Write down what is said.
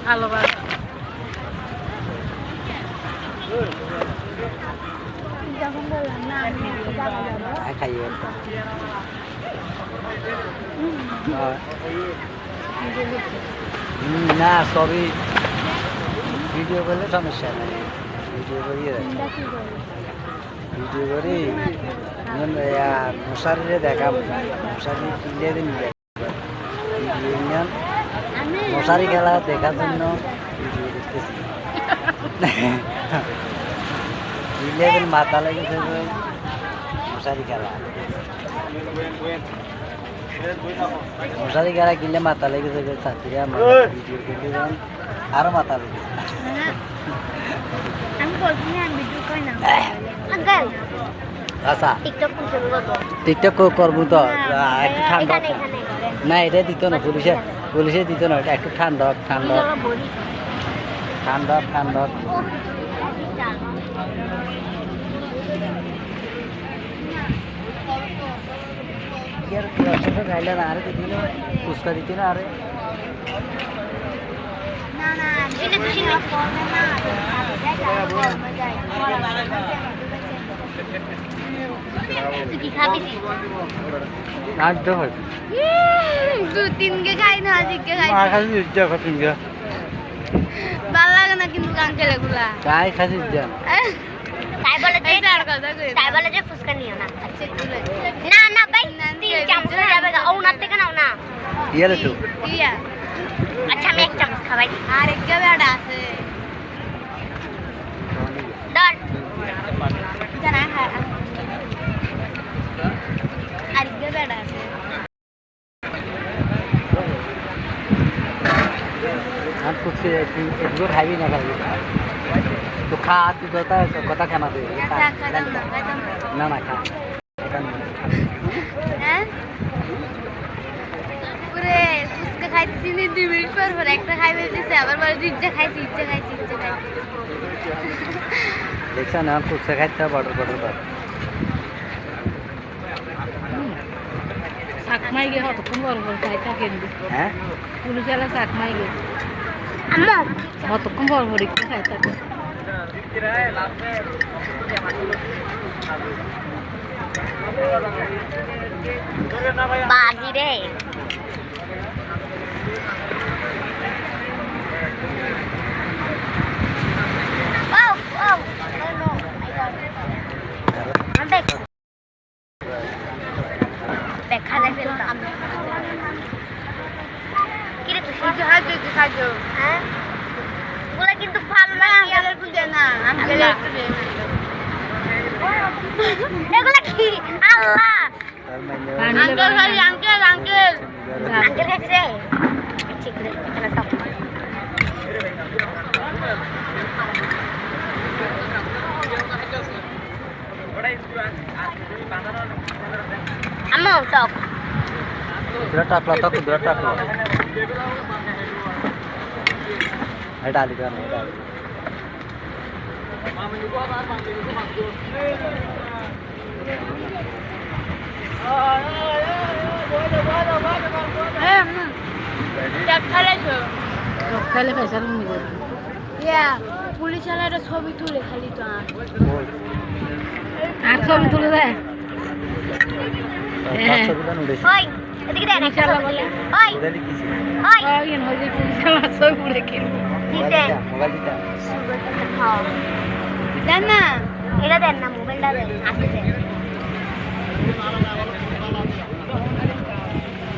ভালো ভালো খাইয়ে না সবই ভিডিও করলে সমস্যা নাই ভিডিও করিয়ে ভিডিও করি মশারিরে দেখাব মশারি কিনে দিন মশারি খেলা দেখার জন্য ভিডিও দেখতেছি দিন মাথা লেগেছে মশারি খেলা মশারি খেলা কিনলে মাথা লেগেছে ছাত্রীরা ভিডিও করতে যান আরো মাথা লেগেছে আচ্ছা টিকটক করবো তো একটু ঠান্ডা না এটা দিত না পুলিশে দিত না এটা একটু ঠান্ডা ঠান্ডা ঠান্ডা ঠান্ডা খাইলে না আরে দিদি ফুচকা দিতি না আরে তিনকে খাই না আজকে খাই ভালো লাগে না কিন্তু আঙ্কেল এগুলা খাই খাসি তাই বলে যে ফুচকা নিও না না না ভাই 3 চামচ হয়ে যাবে ওনার থেকে নাও না ইয়া তো ইয়া আচ্ছা আমি 1 চামচ খাবাই আর এক গাবেটা আছে ধর জানা হ্যাঁ আর এক গাবেটা আছে আর कुछ एक खाई ना खाई तो खा तू कता खाना दे ना ना खा পুরে ফুচকা খাইছি নি 2 মিনিট পর একটা খাই ফেলতেছে আবার বলে ইচ্ছা খাইছি দেখছ না ফুচকা খাইতে বড় বড় সাকমাই গে কতক্ষণ বড় খাইতা কেন্দ্র হ্যাঁ পুলিশালা সাকমাই গে আম্মা কতক্ষণ বড় একটু খাইতা বাজি রে দেখা যাবে কিরে তুই খাইছো হ্যাঁ ওগুলা কিন্তু ভালো লাগে এগুলা কি আল্লাহ আঙ্কেল খাইছে রে ঠিক রে এখানে টপ আম্মু টপ कुदरा टाकला है डाली का नहीं डाली খাইলে পয়সা নিবে ইয়া পুলিশ আলাটা ছবি তুলে খালি তো আর ছবি তুলে দেয় ওই এদিকে দেখ ইনশাআল্লাহ বলে ওই ওদালি কিছে ওই ওই এন হইছে পুলিশ আলা ছবি পুরে কি দিতে মোবাইল দিতা হ্যাঁ দেন না এটা দেন না মোবাইলটা দেন আসছে